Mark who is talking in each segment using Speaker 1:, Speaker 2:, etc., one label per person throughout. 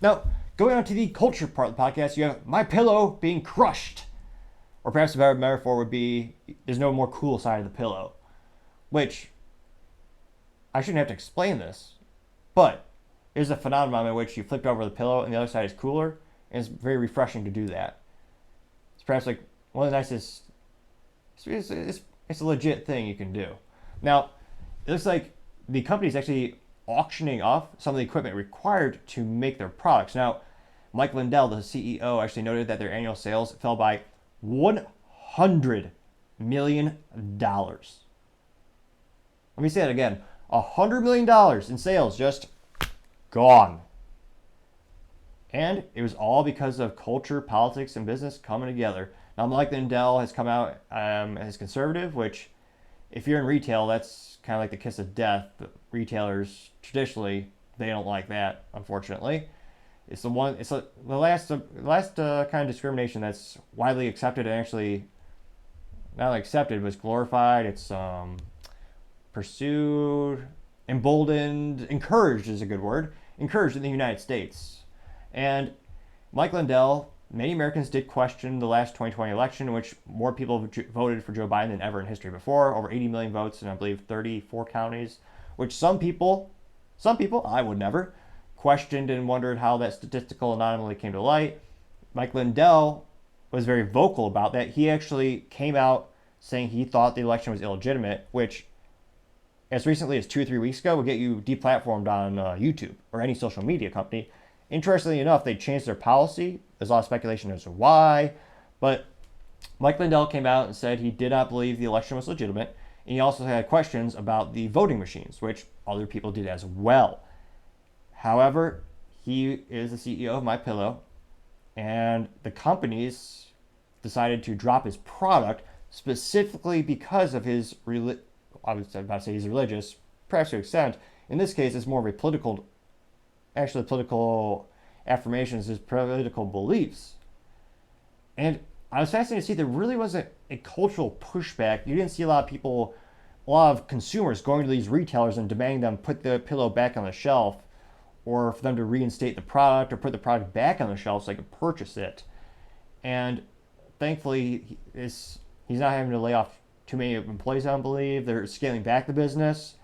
Speaker 1: Now, going on to the culture part of the podcast, you have Mypillow being crushed. Or perhaps a better metaphor would be there's no more cool side of the pillow. Which, I shouldn't have to explain this, but there's a phenomenon in which you flip over the pillow and the other side is cooler, and it's very refreshing to do that. It's perhaps like one of the nicest. It's a legit thing you can do. Now, it looks like the company's actually auctioning off some of the equipment required to make their products. Now, Mike Lindell, the CEO, actually noted that their annual sales fell by $100 million. Let me say that again. $100 million in sales just gone. And it was all because of culture, politics, and business coming together. Now, Mike Lindell has come out as conservative, which, if you're in retail, that's kind of like the kiss of death. But retailers, traditionally, they don't like that, unfortunately. It's the last kind of discrimination that's widely accepted and actually not only accepted, but it's glorified. It's pursued, emboldened, encouraged is a good word. Encouraged in the United States. And Mike Lindell, many Americans did question the last 2020 election, in which more people voted for Joe Biden than ever in history before. Over 80 million votes in, I believe, 34 counties, which some people, I would never, questioned and wondered how that statistical anomaly came to light. Mike Lindell was very vocal about that. He actually came out saying he thought the election was illegitimate, which, as recently as 2 or 3 weeks ago, would get you deplatformed on YouTube or any social media company. Interestingly enough, they changed their policy. There's a lot of speculation as to why, but Mike Lindell came out and said he did not believe the election was legitimate, and he also had questions about the voting machines, which other people did as well. However, he is the CEO of Mypillow, and the companies decided to drop his product specifically because of his I was about to say he's religious, perhaps to an extent. In this case, it's more of a political affirmations, his political beliefs. And I was fascinated to see there really wasn't a cultural pushback. You didn't see a lot of consumers going to these retailers and demanding them put the pillow back on the shelf, or for them to reinstate the product or put the product back on the shelf so they could purchase it. And thankfully, he's not having to lay off too many employees, I don't believe. They're scaling back the business.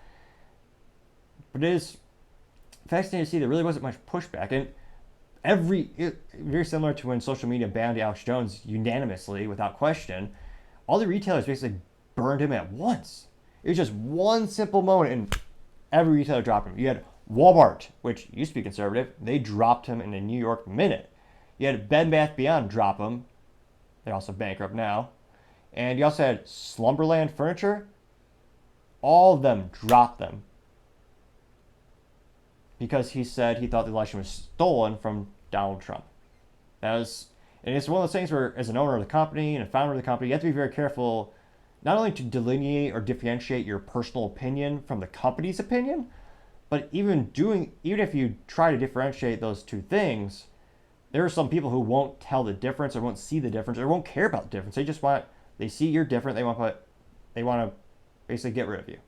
Speaker 1: But it is fascinating to see there really wasn't much pushback. And very similar to when social media banned Alex Jones unanimously, without question, all the retailers basically burned him at once. It was just one simple moment, and every retailer dropped him. You had Walmart, which used to be conservative, they dropped him in a New York minute. You had Bed Bath Beyond drop him. They're also bankrupt now. And you also had Slumberland Furniture. All of them dropped them because he said he thought the election was stolen from Donald Trump. And it's one of those things where, as an owner of the company and a founder of the company, you have to be very careful not only to delineate or differentiate your personal opinion from the company's opinion, but even if you try to differentiate those two things, there are some people who won't tell the difference or won't see the difference or won't care about the difference. They see you're different. They want to basically get rid of you,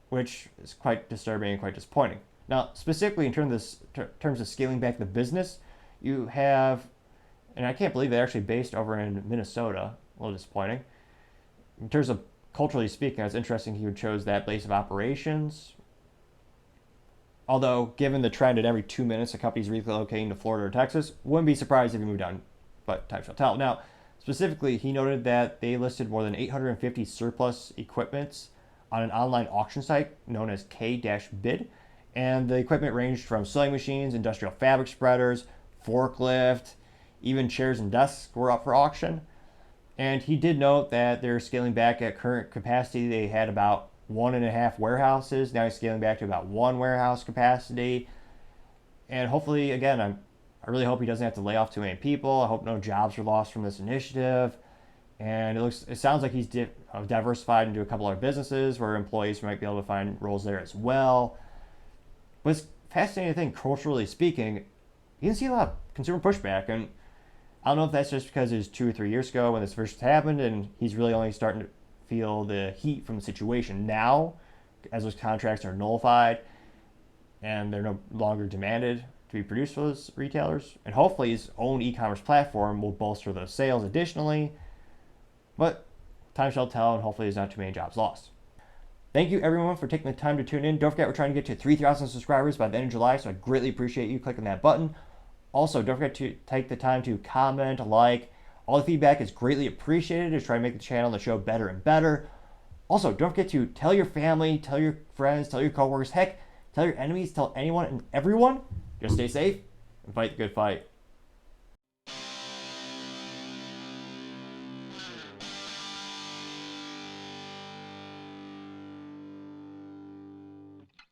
Speaker 1: which is quite disturbing and quite disappointing. Now, specifically in terms of scaling back the business, you have, and I can't believe they're actually based over in Minnesota. A little disappointing. In terms of culturally speaking, it's interesting he chose that base of operations. Although, given the trend at every 2 minutes a company's relocating to Florida or Texas, wouldn't be surprised if he moved on, but time shall tell. Now, specifically, he noted that they listed more than 850 surplus equipments on an online auction site known as K-Bid, and the equipment ranged from sewing machines, industrial fabric spreaders, forklift, even chairs and desks were up for auction. And he did note that they're scaling back at current capacity. They had about 1.5 warehouses. Now he's scaling back to about 1 warehouse capacity. And hopefully, again, I really hope he doesn't have to lay off too many people. I hope no jobs are lost from this initiative. And it sounds like he's diversified into a couple other businesses where employees might be able to find roles there as well. But it's fascinating to think, culturally speaking, you didn't see a lot of consumer pushback. And I don't know if that's just because it was 2 or 3 years ago when this first happened, and he's really only starting to feel the heat from the situation now, as those contracts are nullified. and they're no longer demanded to be produced for those retailers. And hopefully his own e-commerce platform will bolster those sales additionally. But time shall tell, and hopefully there's not too many jobs lost. Thank you everyone for taking the time to tune in. Don't forget we're trying to get to 3,000 subscribers by the end of July, so I greatly appreciate you clicking that button. Also, don't forget to take the time to comment, like. All the feedback is greatly appreciated to try to make the channel and the show better and better. Also, don't forget to tell your family, tell your friends, tell your coworkers, heck, tell your enemies, tell anyone and everyone. Just stay safe and fight the good fight.